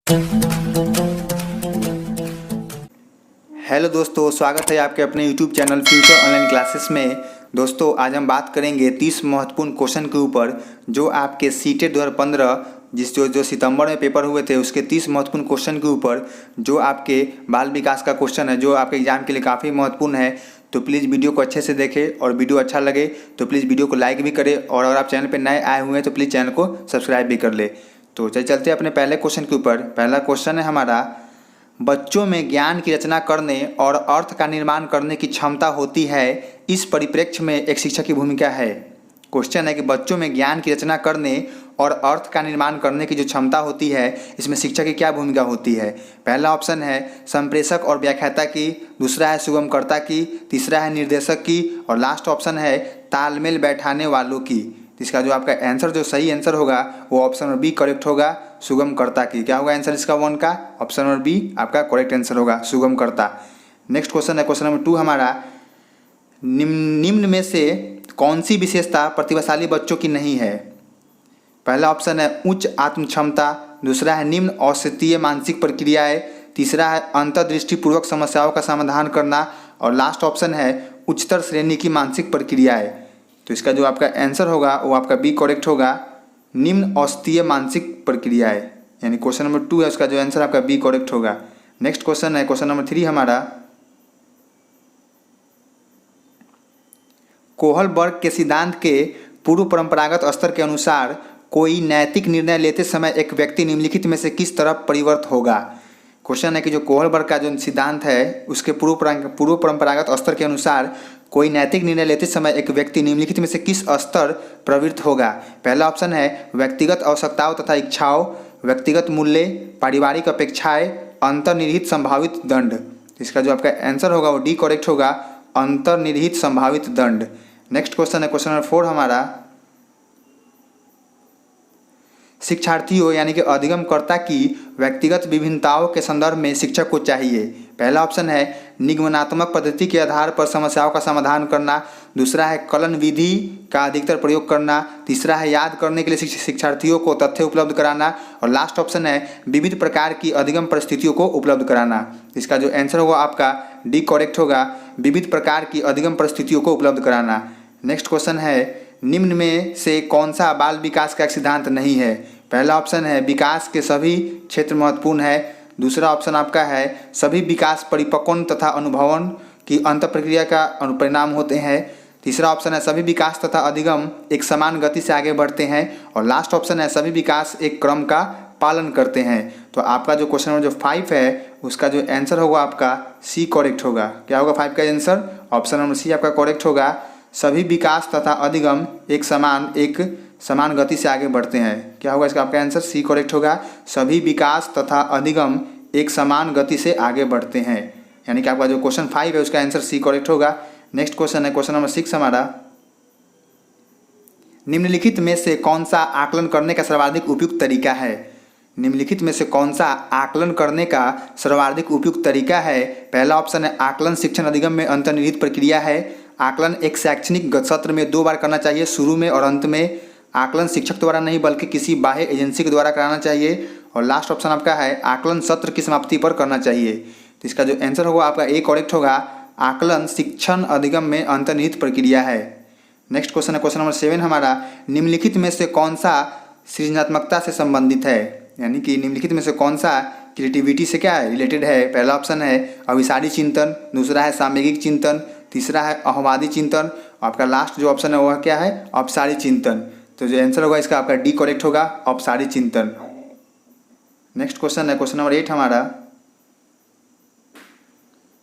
Hello दोस्तों, स्वागत है आपके अपने YouTube channel future online classes में। दोस्तों, आज हम बात करेंगे 30 महत्वपूर्ण क्वेश्चन के ऊपर जो आपके सीटेट 2015 जो सितंबर में पेपर हुए थे, उसके 30 महत्वपूर्ण क्वेश्चन के ऊपर जो आपके बाल विकास का क्वेश्चन है, जो आपके एग्जाम के लिए काफ़ी महत्वपूर्ण है। तो प्लीज़ वीडियो को अच्छे से देखें और वीडियो अच्छा लगे तो प्लीज़ वीडियो को लाइक भी करें, और अगर आप चैनल पर नए आए हुए हैं तो प्लीज़ चैनल को सब्सक्राइब भी कर ले। तो चलते हैं अपने पहले क्वेश्चन के ऊपर। पहला क्वेश्चन है हमारा, बच्चों में ज्ञान की रचना करने और अर्थ का निर्माण करने की क्षमता होती है, इस परिप्रेक्ष्य में एक शिक्षक की भूमिका है। क्वेश्चन है कि बच्चों में ज्ञान की रचना करने और अर्थ का निर्माण करने की जो क्षमता होती है, इसमें शिक्षक की क्या भूमिका होती है। पहला ऑप्शन है संप्रेषक और व्याख्याता की, दूसरा है सुगमकर्ता की, तीसरा है निर्देशक की, और लास्ट ऑप्शन है तालमेल बैठाने वालों की। इसका जो आपका आंसर, जो सही आंसर होगा वो ऑप्शन नंबर बी करेक्ट होगा, सुगमकर्ता की। क्या होगा आंसर इसका 1 का? ऑप्शन नंबर बी आपका करेक्ट आंसर होगा, सुगमकर्ता। नेक्स्ट क्वेश्चन है क्वेश्चन नंबर 2 हमारा, निम्न में से कौन सी विशेषता प्रतिभाशाली बच्चों की नहीं है। पहला ऑप्शन है उच्च आत्म क्षमता, दूसरा है निम्न औसतीय मानसिक प्रक्रियाएं, तीसरा है अंतर्दृष्टिपूर्वक समस्याओं का समाधान करना, और लास्ट ऑप्शन है उच्चतर श्रेणी की मानसिक प्रक्रियाएं। तो इसका जो आपका आंसर होगा वो आपका बी करेक्ट होगा, निम्न औसतीय मानसिक प्रक्रियाएं, यानी क्वेश्चन नंबर 2 है, उसका जो आंसर आपका बी करेक्ट होगा। नेक्स्ट क्वेश्चन है क्वेश्चन नंबर 3 हमारा, कोहलबर्ग के सिद्धांत के पूर्व परंपरागत स्तर के अनुसार कोई नैतिक निर्णय लेते समय एक व्यक्ति निम्नलिखित में से किस तरफ परिवर्त होगा। क्वेश्चन है कि जो कोहलबर्ग का जो सिद्धांत है, उसके पूर्व परंपरागत स्तर के अनुसार कोई नैतिक निर्णय लेते समय एक व्यक्ति निम्नलिखित में से किस स्तर प्रवृत्त होगा। पहला ऑप्शन है व्यक्तिगत आवश्यकताओं तथा इच्छाओं, व्यक्तिगत मूल्य, पारिवारिक अपेक्षाएं, अंतर्निहित संभावित दंड। इसका जो आपका आंसर होगा वो डी करेक्ट होगा, अंतर्निहित संभावित दंड। नेक्स्ट क्वेश्चन है क्वेश्चन नंबर 4 हमारा, शिक्षार्थियों यानी कि अधिगमकर्ता की व्यक्तिगत विभिन्नताओं के संदर्भ में शिक्षक को चाहिए। पहला ऑप्शन है निगमनात्मक पद्धति के आधार पर समस्याओं का समाधान करना, दूसरा है कलन विधि का अधिकतर प्रयोग करना, तीसरा है याद करने के लिए शिक्षार्थियों को तथ्य उपलब्ध कराना, और लास्ट ऑप्शन है विविध प्रकार की अधिगम परिस्थितियों को उपलब्ध कराना। इसका जो आंसर होगा आपका डी करेक्ट होगा, विविध प्रकार की अधिगम परिस्थितियों को उपलब्ध कराना। नेक्स्ट क्वेश्चन है, निम्न में से कौन सा बाल विकास का एक सिद्धांत नहीं है। पहला ऑप्शन है विकास के सभी क्षेत्र महत्वपूर्ण है, दूसरा ऑप्शन आपका है सभी विकास परिपक्वन तथा अनुभवन की अंत प्रक्रिया का परिणाम होते हैं, तीसरा ऑप्शन है सभी विकास तथा अधिगम एक समान गति से आगे बढ़ते हैं, और लास्ट ऑप्शन है सभी विकास एक क्रम का पालन करते हैं। तो आपका जो क्वेश्चन नंबर जो 5 है, उसका जो आंसर होगा आपका सी करेक्ट होगा। क्या होगा 5 का आंसर? ऑप्शन नंबर सी आपका करेक्ट होगा, सभी विकास तथा अधिगम एक समान गति से आगे बढ़ते हैं। क्या होगा इसका आपका आंसर? सी करेक्ट होगा, सभी विकास तथा अधिगम एक समान गति से आगे बढ़ते हैं, यानी कि आपका जो क्वेश्चन 5 है उसका आंसर सी करेक्ट होगा। नेक्स्ट क्वेश्चन है क्वेश्चन नंबर 6 हमारा, निम्नलिखित में से कौन सा आकलन करने का सर्वाधिक उपयुक्त तरीका है। निम्नलिखित में से कौन सा आकलन करने का सर्वाधिक उपयुक्त तरीका है। पहला ऑप्शन है आकलन शिक्षण अधिगम में अंतर्निहित प्रक्रिया है, आकलन एक शैक्षणिक सत्र में 2 बार करना चाहिए, शुरू में और अंत में, आकलन शिक्षक द्वारा नहीं बल्कि किसी बाह्य एजेंसी के द्वारा कराना चाहिए, और लास्ट ऑप्शन आपका है आकलन सत्र की समाप्ति पर करना चाहिए। तो इसका जो आंसर होगा आपका ए करेक्ट होगा, आकलन शिक्षण अधिगम में अंतर्निहित प्रक्रिया है। नेक्स्ट क्वेश्चन है क्वेश्चन नंबर 7 हमारा, निम्नलिखित में से कौन सा सृजनात्मकता से संबंधित है, यानी कि निम्नलिखित में से कौन सा क्रिएटिविटी से क्या है रिलेटेड है। पहला ऑप्शन है अभिसारी चिंतन, दूसरा है सामयिक चिंतन, तीसरा है अहवादी चिंतन, आपका लास्ट जो ऑप्शन है वह क्या है? औपचारिक चिंतन। तो जो आंसर होगा इसका आपका डी करेक्ट होगा, औपचारिक चिंतन। नेक्स्ट क्वेश्चन है क्वेश्चन नंबर 8 हमारा,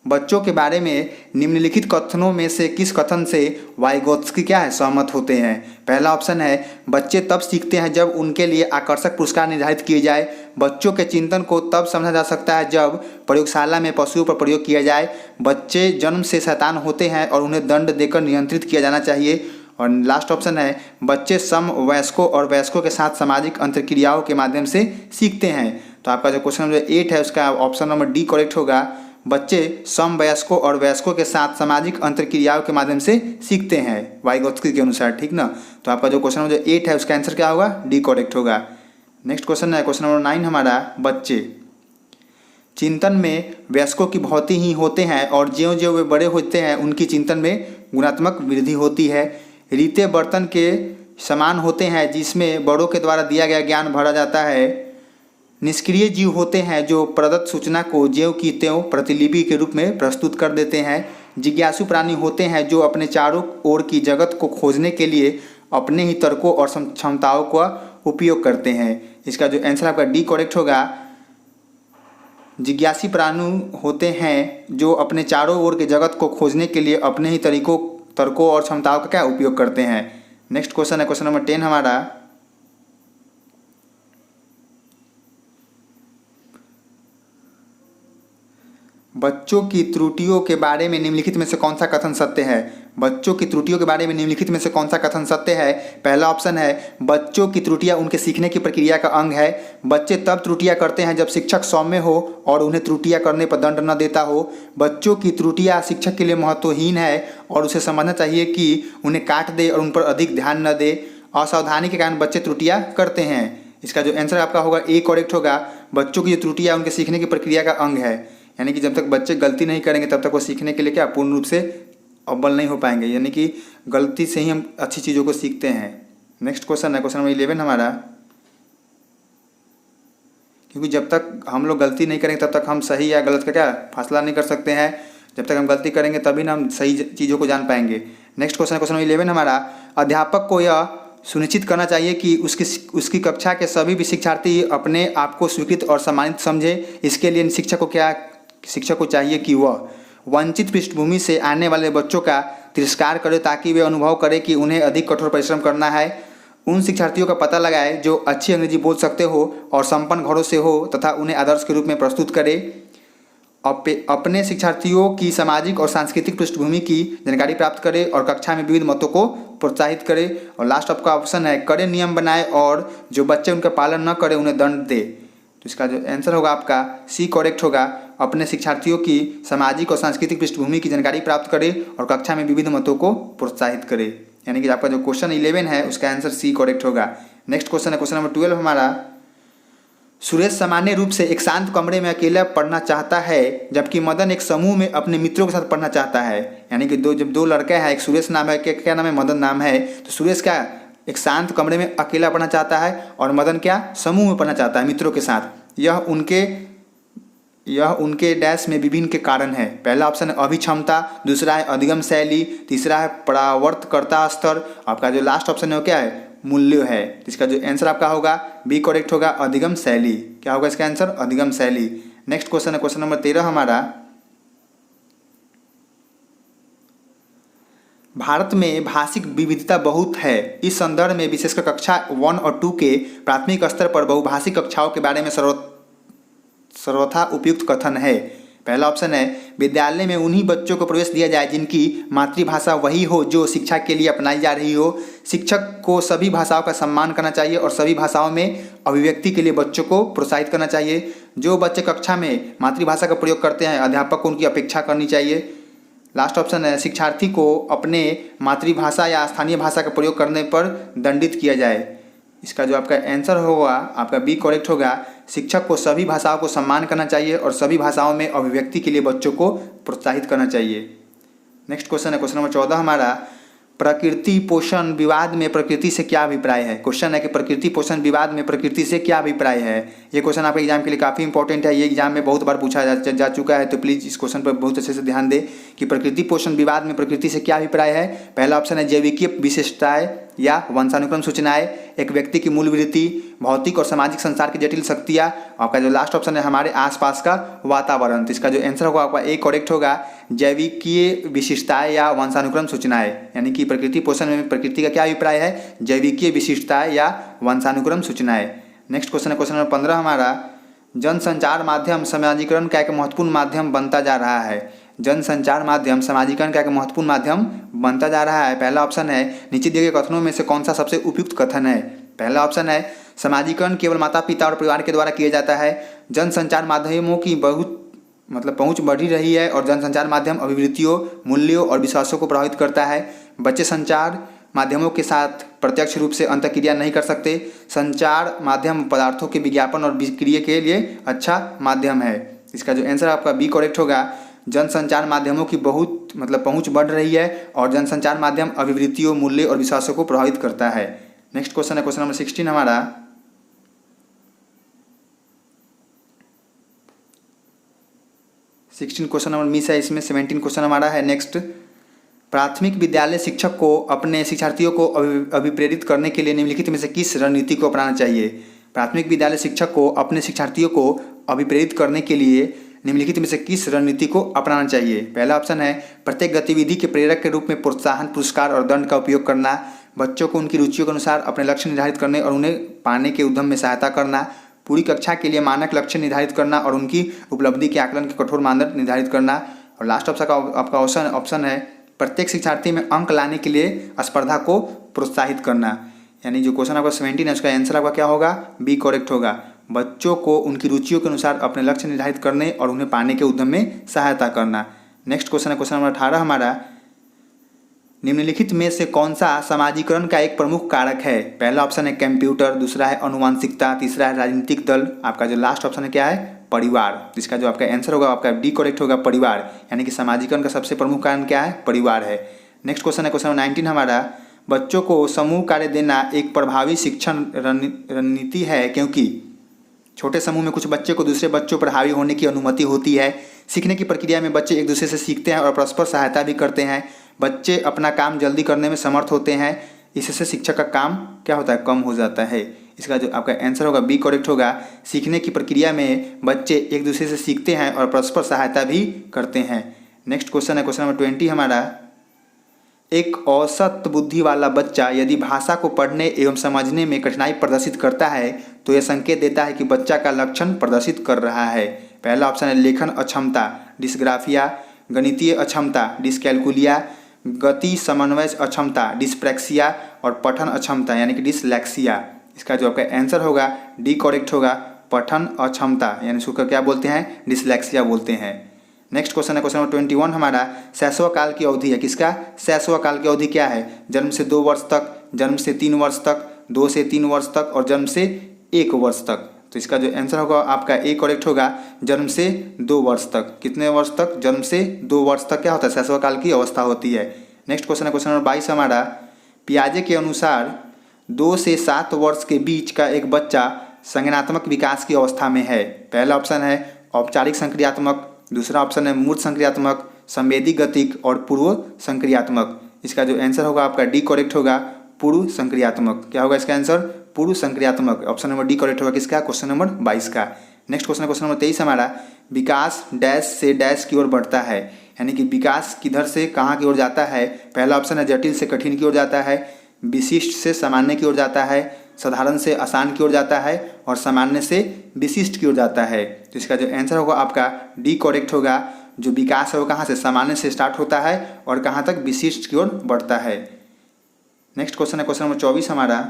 बच्चों के बारे में निम्नलिखित कथनों में से किस कथन से वाइगोत्स्की क्या है सहमत होते हैं। पहला ऑप्शन है बच्चे तब सीखते हैं जब उनके लिए आकर्षक पुरस्कार निर्धारित किए जाए, बच्चों के चिंतन को तब समझा जा सकता है जब प्रयोगशाला में पशुओं पर प्रयोग किया जाए, बच्चे जन्म से शैतान होते हैं और उन्हें दंड देकर नियंत्रित किया जाना चाहिए, और लास्ट ऑप्शन है बच्चे समवयस्कों और वयस्कों के साथ सामाजिक अंतर्क्रियाओं के माध्यम से सीखते हैं। तो आपका जो क्वेश्चन नंबर 8 है उसका ऑप्शन नंबर डी करेक्ट होगा, बच्चे समवयस्कों और वयस्कों के साथ सामाजिक अंतर्क्रियाओं के माध्यम से सीखते हैं वाइगोत्स्की के अनुसार, ठीक ना। तो आपका जो क्वेश्चन नंबर 8 है उसका आंसर क्या होगा? डी करेक्ट होगा। नेक्स्ट क्वेश्चन है क्वेश्चन नंबर 9 हमारा, बच्चे चिंतन में वयस्कों की भांति ही होते हैं और ज्यों ज्यों वे बड़े होते हैं उनकी चिंतन में गुणात्मक वृद्धि होती है। रीते बर्तन के समान होते हैं जिसमें बड़ों के द्वारा दिया गया ज्ञान भरा जाता है। निष्क्रिय जीव होते हैं जो प्रदत्त सूचना को ज्यों की त्यों प्रतिलिपि के रूप में प्रस्तुत कर देते हैं। जिज्ञासु प्राणी होते हैं जो अपने चारों ओर की जगत को खोजने के लिए अपने ही तर्कों और क्षमताओं का उपयोग करते हैं। इसका जो आंसर आपका डी करेक्ट होगा। जिज्ञासी प्राणी होते हैं जो अपने चारों ओर के जगत को खोजने के लिए अपने ही तर्कों और क्षमताओं का क्या उपयोग करते हैं। नेक्स्ट क्वेश्चन है क्वेश्चन नंबर 10 हमारा, बच्चों की त्रुटियों के बारे में निम्नलिखित में से कौन सा कथन सत्य है। बच्चों की त्रुटियों के बारे में निम्नलिखित में से कौन सा कथन सत्य है। पहला ऑप्शन है, बच्चों की त्रुटियां उनके सीखने की प्रक्रिया का अंग है। बच्चे तब त्रुटियां करते हैं जब शिक्षक सौम्य हो और उन्हें त्रुटियां करने पर दंड न देता हो। बच्चों की त्रुटियां शिक्षक के लिए महत्वहीन है और उसे समझना चाहिए कि उन्हें काट दे और उन पर अधिक ध्यान न दे। असावधानी के कारण बच्चे त्रुटियां करते हैं। इसका जो आंसर आपका होगा ए करेक्ट होगा। बच्चों की जो त्रुटियां उनके सीखने की प्रक्रिया का अंग है, यानी कि जब तक बच्चे गलती नहीं करेंगे तब तक वो सीखने के लिए क्या पूर्ण रूप से अव्वल नहीं हो पाएंगे, यानी कि गलती से ही हम अच्छी चीज़ों को सीखते हैं। नेक्स्ट क्वेश्चन है क्वेश्चन नंबर 11 हमारा, क्योंकि जब तक हम लोग गलती नहीं करेंगे तब तक हम सही या गलत का क्या फैसला नहीं कर सकते हैं। जब तक हम गलती करेंगे तभी ना हम सही चीज़ों को जान पाएंगे। नेक्स्ट क्वेश्चन है क्वेश्चन नंबर 11 हमारा, अध्यापक को यह सुनिश्चित करना चाहिए कि उसकी कक्षा के सभी भी शिक्षार्थी अपने आप को स्वीकृत और सम्मानित समझे। इसके लिए शिक्षक को चाहिए कि वह वंचित पृष्ठभूमि से आने वाले बच्चों का तिरस्कार करे ताकि वे अनुभव करें कि उन्हें अधिक कठोर परिश्रम करना है। उन शिक्षार्थियों का पता लगाए जो अच्छी अंग्रेजी बोल सकते हो और संपन्न घरों से हो तथा उन्हें आदर्श के रूप में प्रस्तुत करे। अपने शिक्षार्थियों की सामाजिक और सांस्कृतिक पृष्ठभूमि की जानकारी प्राप्त करे और कक्षा में विविध मतों को प्रोत्साहित करे। और लास्ट आपका ऑप्शन है, कड़े नियम बनाए और जो बच्चे उनका पालन न करे उन्हें दंड दे। तो इसका जो आंसर होगा आपका सी करेक्ट होगा। अपने शिक्षार्थियों की सामाजिक और सांस्कृतिक पृष्ठभूमि की जानकारी प्राप्त करे और कक्षा में विविध मतों को प्रोत्साहित करे, यानी कि आपका जो क्वेश्चन 11 है उसका आंसर सी करेक्ट होगा। नेक्स्ट क्वेश्चन है क्वेश्चन नंबर 12 हमारा, सुरेश सामान्य रूप से एक शांत कमरे में अकेला पढ़ना चाहता है जबकि मदन एक समूह में अपने मित्रों के साथ पढ़ना चाहता है। यानी कि जब दो लड़के हैं, एक सुरेश नाम है, क्या नाम है, मदन नाम है, तो सुरेश क्या एक शांत कमरे में अकेला पढ़ना चाहता है और मदन क्या समूह में पढ़ना चाहता है मित्रों के साथ। यह उनके डैश में विभिन्न के कारण है। पहला ऑप्शन है अभिक्षमता, दूसरा है अधिगम शैली, तीसरा है परावर्तकर्ता स्तर, आपका जो लास्ट ऑप्शन है वो क्या है, मूल्य है। इसका जो आंसर आपका होगा बी करेक्ट होगा, अधिगम शैली। क्या होगा इसका आंसर, अधिगम शैली। नेक्स्ट क्वेश्चन है क्वेश्चन नंबर 13 हमारा, भारत में भाषिक विविधता बहुत है। इस संदर्भ में विशेषकर कक्षा 1 और 2 के प्राथमिक स्तर पर बहुभाषिक कक्षाओं के बारे में सर्वथा उपयुक्त कथन है। पहला ऑप्शन है, विद्यालय में उन्हीं बच्चों को प्रवेश दिया जाए जिनकी मातृभाषा वही हो जो शिक्षा के लिए अपनाई जा रही हो। शिक्षक को सभी भाषाओं का सम्मान करना चाहिए और सभी भाषाओं में अभिव्यक्ति के लिए बच्चों को प्रोत्साहित करना चाहिए। जो बच्चे कक्षा में मातृभाषा का प्रयोग करते हैं अध्यापक को उनकी अपेक्षा करनी चाहिए। लास्ट ऑप्शन है, शिक्षार्थी को अपने मातृभाषा या स्थानीय भाषा का प्रयोग करने पर दंडित किया जाए। इसका जो आपका आंसर होगा आपका बी करेक्ट होगा। शिक्षक को सभी भाषाओं को सम्मान करना चाहिए और सभी भाषाओं में अभिव्यक्ति के लिए बच्चों को प्रोत्साहित करना चाहिए। नेक्स्ट क्वेश्चन है क्वेश्चन नंबर 14 हमारा, प्रकृति पोषण विवाद में प्रकृति से क्या अभिप्राय है। क्वेश्चन है कि प्रकृति पोषण विवाद में प्रकृति से क्या अभिप्राय है। ये क्वेश्चन आपके एग्जाम के लिए काफ़ी इंपॉर्टेंट है, ये एग्जाम में बहुत बार पूछा जा चुका है, तो प्लीज़ इस क्वेश्चन पर बहुत अच्छे से ध्यान दें कि प्रकृति पोषण विवाद में प्रकृति से क्या अभिप्राय है। पहला ऑप्शन है, जैविकीय विशिष्टताएं या वंशानुक्रम सूचनाएं, एक व्यक्ति की मूल वृत्ति, भौतिक और सामाजिक संसार की जटिल शक्तियाँ। आपका जो लास्ट ऑप्शन है, हमारे आसपास का वातावरण। तो इसका जो आंसर होगा आपका ए करेक्ट होगा, जैविकीय विशिष्टताएं या वंशानुक्रम सूचनाएं, यानी कि प्रकृति पोषण में प्रकृति का क्या अभिप्राय है, जैविकीय विशिष्टताएं या वंशानुक्रम सूचनाएं। नेक्स्ट क्वेश्चन है क्वेश्चन नंबर 15 हमारा, जनसंचार माध्यम समाजीकरण का एक महत्वपूर्ण माध्यम बनता जा रहा है। जनसंचार माध्यम समाजीकरण का एक महत्वपूर्ण माध्यम बनता जा रहा है। पहला ऑप्शन है, नीचे दिए गए कथनों में से कौन सा सबसे उपयुक्त कथन है। पहला ऑप्शन है, समाजीकरण केवल माता पिता और परिवार के द्वारा किया जाता है। जनसंचार माध्यमों की पहुंच बढ़ी रही है और जनसंचार माध्यम अभिवृत्तियों, मूल्यों और विश्वासों को प्रभावित करता है। बच्चे संचार माध्यमों के साथ प्रत्यक्ष रूप से अंतःक्रिया नहीं कर सकते। संचार माध्यम पदार्थों के विज्ञापन और विक्रिय के लिए अच्छा माध्यम है। इसका जो आंसर आपका बी करेक्ट होगा। जनसंचार माध्यमों की बहुत पहुंच बढ़ रही है और जनसंचार माध्यम अभिवृत्तियों, मूल्य और विश्वासों को प्रभावित करता है। नेक्स्ट क्वेश्चन है क्वेश्चन नंबर 16 हमारा। क्वेश्चन नंबर मिस है, इसमें 17 क्वेश्चन हमारा है। नेक्स्ट, प्राथमिक विद्यालय शिक्षक को अपने शिक्षार्थियों को अभिप्रेरित करने के लिए निम्नलिखित में से किस रणनीति को अपनाना चाहिए। प्राथमिक विद्यालय शिक्षक को अपने शिक्षार्थियों को अभिप्रेरित करने के लिए निम्नलिखित में से किस रणनीति को अपनाना चाहिए। पहला ऑप्शन है प्रत्येक गतिविधि के प्रेरक के रूप में प्रोत्साहन, पुरस्कार और दंड का उपयोग करना। बच्चों को उनकी रुचियों के अनुसार अपने लक्ष्य निर्धारित करने और उन्हें पाने के उद्यम में सहायता करना। पूरी कक्षा के लिए मानक लक्ष्य निर्धारित करना और उनकी उपलब्धि के आकलन के कठोर मानदंड निर्धारित करना। और लास्ट ऑप्शन का आपका ऑप्शन है प्रत्येक शिक्षार्थी में अंक लाने के लिए स्पर्धा को प्रोत्साहित करना। यानी जो क्वेश्चन आपका 17 है उसका आंसर आपका क्या होगा, बी करेक्ट होगा। बच्चों को उनकी रुचियों के अनुसार अपने लक्ष्य निर्धारित करने और उन्हें पाने के उद्यम में सहायता करना। नेक्स्ट क्वेश्चन है क्वेश्चन नंबर 18 हमारा। निम्नलिखित में से कौन सा समाजीकरण का एक प्रमुख कारक है। पहला ऑप्शन है कंप्यूटर, दूसरा है अनुवांशिकता, तीसरा है राजनीतिक दल। आपका जो लास्ट ऑप्शन है क्या है, परिवार। इसका जो आपका आंसर होगा आपका डी करेक्ट होगा, परिवार। यानी कि समाजीकरण का सबसे प्रमुख कारण क्या है, परिवार है। नेक्स्ट क्वेश्चन है क्वेश्चन नंबर 19 हमारा। बच्चों को समूह कार्य देना एक प्रभावी शिक्षण रणनीति है क्योंकि छोटे समूह में कुछ बच्चे को दूसरे बच्चों पर हावी होने की अनुमति होती है। सीखने की प्रक्रिया में बच्चे एक दूसरे से सीखते हैं और परस्पर सहायता भी करते हैं। बच्चे अपना काम जल्दी करने में समर्थ होते हैं। इससे शिक्षक का काम क्या होता है, कम हो जाता है। इसका जो आपका आंसर होगा बी करेक्ट होगा। सीखने की प्रक्रिया में बच्चे एक दूसरे से सीखते हैं और परस्पर सहायता भी करते हैं। नेक्स्ट क्वेश्चन है क्वेश्चन नंबर 20 हमारा। एक औसत बुद्धि वाला बच्चा यदि भाषा को पढ़ने एवं समझने में कठिनाई प्रदर्शित करता है तो यह संकेत देता है कि बच्चा का लक्षण प्रदर्शित कर रहा है। पहला ऑप्शन है लेखन अक्षमता, डिस्ग्राफिया, गणितीय अक्षमता, डिस्कैलकुलिया, गति समन्वय अक्षमता, डिस्प्रैक्सिया और पठन अक्षमता यानी कि डिसलैक्सिया। इसका जो आपका आंसर होगा डी करेक्ट होगा, पठन अक्षमता, यानी इसको क्या बोलते हैं, डिसलैक्सिया बोलते हैं। नेक्स्ट क्वेश्चन है क्वेश्चन नंबर 21 हमारा। शैशव काल की अवधि है किसका, शैशव काल की अवधि क्या है। जन्म से 2 वर्ष तक, जन्म से 3 वर्ष तक, 2 से 3 वर्ष तक और जन्म से 1 वर्ष तक। तो इसका जो आंसर होगा आपका ए करेक्ट होगा, जन्म से 2 वर्ष तक। कितने वर्ष तक, जन्म से 2 वर्ष तक क्या होता है, शैशव काल की अवस्था होती है। नेक्स्ट क्वेश्चन है क्वेश्चन नंबर 22 हमारा। पियाजे के अनुसार 2 से 7 वर्ष के बीच का एक बच्चा संज्ञानात्मक विकास की अवस्था में है। पहला ऑप्शन है औपचारिक संक्रियात्मक, दूसरा ऑप्शन है मूर्त संक्रियात्मक, संवेदी गतिक और पूर्व संक्रियात्मक। इसका जो आंसर होगा आपका डी करेक्ट होगा, पूर्व संक्रियात्मक। क्या होगा इसका आंसर, पूर्व संक्रियात्मक। ऑप्शन नंबर डी करेक्ट होगा किसका, क्वेश्चन नंबर 22 का। नेक्स्ट क्वेश्चन है क्वेश्चन नंबर 23 हमारा। विकास डैश से डैश की ओर बढ़ता है, यानी कि विकास किधर से कहाँ की ओर जाता है। पहला ऑप्शन है जटिल से कठिन की ओर जाता है, विशिष्ट से सामान्य की ओर जाता है, साधारण से आसान की ओर जाता है और सामान्य से विशिष्ट की ओर जाता है। तो इसका जो आंसर होगा आपका डी करेक्ट होगा। जो विकास है वो कहाँ से, सामान्य से स्टार्ट होता है और कहाँ तक, विशिष्ट की ओर बढ़ता है। नेक्स्ट क्वेश्चन है क्वेश्चन नंबर 24 हमारा।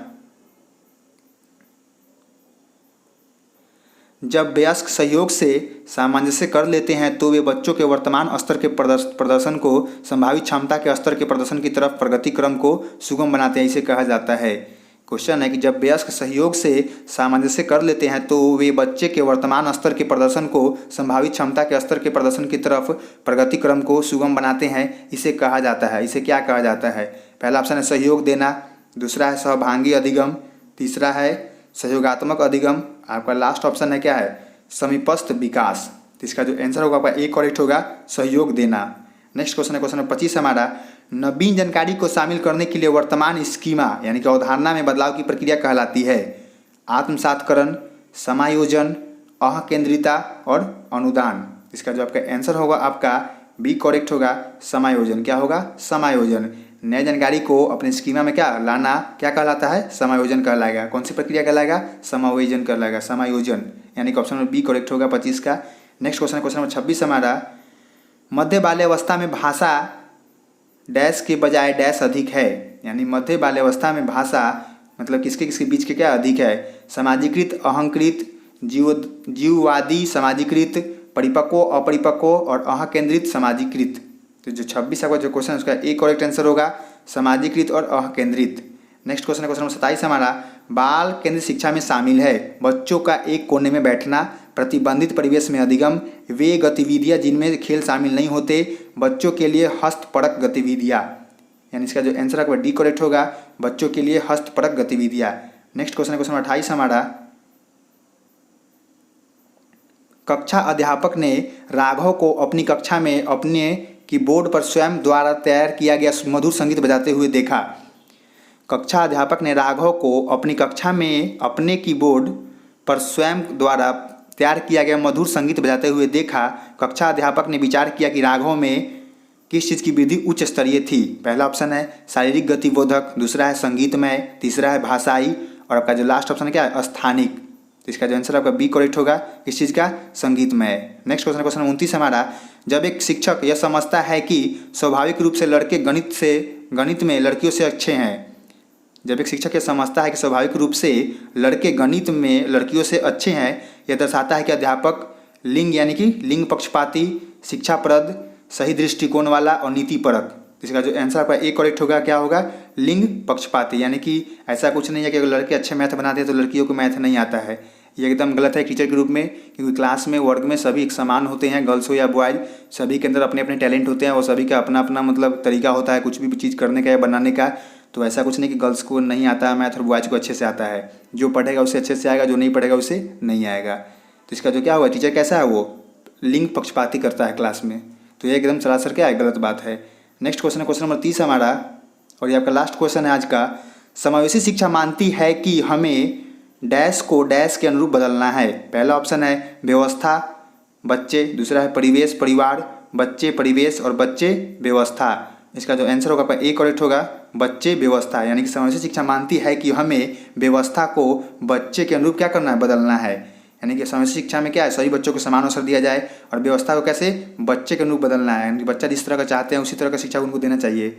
जब वयस्क सहयोग से सामंजस्य कर लेते हैं तो वे बच्चों के वर्तमान स्तर के प्रदर्शन को संभावित क्षमता के स्तर के प्रदर्शन की तरफ प्रगति क्रम को सुगम बनाते हैं, इसे कहा जाता है। क्वेश्चन है कि जब वयस्क सहयोग से सामंजस्य कर लेते हैं तो वे बच्चे के वर्तमान स्तर के प्रदर्शन को संभावित क्षमता के स्तर के प्रदर्शन की तरफ प्रगति क्रम को सुगम बनाते हैं, इसे कहा जाता है। इसे क्या कहा जाता है। पहला ऑप्शन है सहयोग देना, दूसरा है सहभागी अधिगम, तीसरा है सहयोगात्मक अधिगम। आपका लास्ट ऑप्शन है क्या है, समीपस्थ विकास। तो इसका जो आंसर होगा आपका ए करेक्ट होगा, सहयोग देना। नेक्स्ट क्वेश्चन है क्वेश्चन नंबर 25 हमारा। नवीन जानकारी को शामिल करने के लिए वर्तमान स्कीमा यानी कि अवधारणा में बदलाव की प्रक्रिया कहलाती है। आत्मसातकरण, समायोजन, अकेंद्रिता और अनुदान। इसका जो आपका आंसर होगा आपका बी करेक्ट होगा, समायोजन। क्या होगा, समायोजन। नई जानकारी को अपने स्कीमा में क्या लाना क्या कहलाता है, समायोजन कहलाएगा। कौन सी प्रक्रिया कहलाएगा, समायोजन कहलाएगा, समायोजन। यानी कि ऑप्शन नंबर बी करेक्ट होगा 25 का। नेक्स्ट क्वेश्चन क्वेश्चन नंबर 26 हमारा। मध्य बाल्यावस्था में भाषा डैश के बजाय डैश अधिक है, यानी मध्य बाल्यावस्था में भाषा मतलब किसके किसके बीच के क्या अधिक है। सामाजिकृत, अहंकृत, जीववादी समाजीकृत, परिपक्व, अपरिपक्व और अहकेंद्रित समाजीकृत। तो जो 26 का जो क्वेश्चन है उसका ए करेक्ट आंसर होगा सामाजिकृत और अकेंद्रित। नेक्स्ट क्वेश्चन है क्वेश्चन नंबर 27 हमारा, बाल केंद्रित शिक्षा में शामिल है बच्चों का एक कोने में बैठना, प्रतिबंधित परिवेश में अधिगम, वे गतिविधियां जिनमें खेल शामिल नहीं होते, बच्चों के लिए हस्तपरक गतिविधियां। यानी इसका जो आंसर है डी करेक्ट होगा, बच्चों के लिए हस्तपरक गतिविधियां। नेक्स्ट क्वेश्चन है क्वेश्चन नंबर 28 हमारा, कक्षा अध्यापक ने राघव को अपनी कक्षा में अपने कीबोर्ड पर स्वयं द्वारा तैयार किया गया मधुर संगीत बजाते हुए देखा। कक्षा अध्यापक ने राघव को अपनी कक्षा में अपने कीबोर्ड पर स्वयं द्वारा तैयार किया गया मधुर संगीत बजाते हुए देखा। कक्षा अध्यापक ने विचार किया कि राघव में किस चीज़ की वृद्धि उच्च स्तरीय थी। पहला ऑप्शन है शारीरिक गतिबोधक, दूसरा है संगीतमय, तीसरा है भाषाई और आपका जो लास्ट ऑप्शन क्या है स्थानिक। तो इसका जो आंसर आपका बी करेक्ट होगा, किस चीज़ का, संगीतमय। नेक्स्ट क्वेश्चन क्वेश्चन 29 हमारा, जब एक शिक्षक यह समझता है कि स्वाभाविक रूप से लड़के गणित में लड़कियों से अच्छे हैं। जब एक शिक्षक यह समझता है कि स्वाभाविक रूप से लड़के गणित में लड़कियों से अच्छे हैं, यह दर्शाता है कि अध्यापक लिंग यानी कि लिंग पक्षपाती, शिक्षाप्रद, सही दृष्टिकोण वाला और नीतिपरक। इसका जो आंसर आपका ए करेक्ट होगा, क्या होगा, लिंग पक्षपाती। यानी कि ऐसा कुछ नहीं है कि अगर लड़के अच्छे मैथ बनाते हैं तो लड़कियों को मैथ नहीं आता है, ये एकदम गलत है टीचर के रूप में। क्योंकि क्लास में वर्ग में सभी एक समान होते हैं, गर्ल्स हो या बॉयज, सभी के अंदर अपने अपने टैलेंट होते हैं और सभी का अपना अपना मतलब तरीका होता है कुछ भी चीज़ करने का या बनाने का। तो ऐसा कुछ नहीं कि गर्ल्स को नहीं आता है मैथ और बॉयज को अच्छे से आता है। जो पढ़ेगा उसे अच्छे से आएगा, जो नहीं पढ़ेगा उसे नहीं आएगा। तो इसका जो क्या हुआ, टीचर कैसा है, वो लिंग पक्षपाती करता है क्लास में। तो ये एकदम सरासर क्या है, गलत बात है। नेक्स्ट क्वेश्चन है क्वेश्चन नंबर 30 हमारा, और ये आपका लास्ट क्वेश्चन है आज का। समावेशी शिक्षा मानती है कि हमें डैश को डैश के अनुरूप बदलना है। पहला ऑप्शन है व्यवस्था, बच्चे, दूसरा है परिवेश, परिवार, बच्चे, परिवेश और बच्चे, व्यवस्था। इसका जो आंसर होगा ए करेक्ट होगा, बच्चे, व्यवस्था। यानी कि समावेशी शिक्षा मानती है कि हमें व्यवस्था को बच्चे के अनुरूप क्या करना है, बदलना है। यानी कि समावेशी शिक्षा में क्या है, सभी बच्चों को समान अवसर दिया जाए और व्यवस्था को कैसे, बच्चे के अनुरूप बदलना है। यानी कि बच्चा जिस तरह का चाहते हैं उसी तरह का शिक्षा उनको देना चाहिए।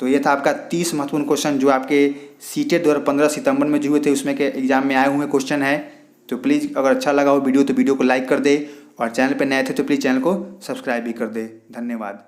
तो ये था आपका 30 महत्वपूर्ण क्वेश्चन जो आपके सीटेट 2015 सितंबर में जो हुए थे उसमें के एग्जाम में आए हुए क्वेश्चन है। तो प्लीज़ अगर अच्छा लगा हो वीडियो तो वीडियो को लाइक कर दे और चैनल पर नए थे तो प्लीज़ चैनल को सब्सक्राइब भी कर दे। धन्यवाद।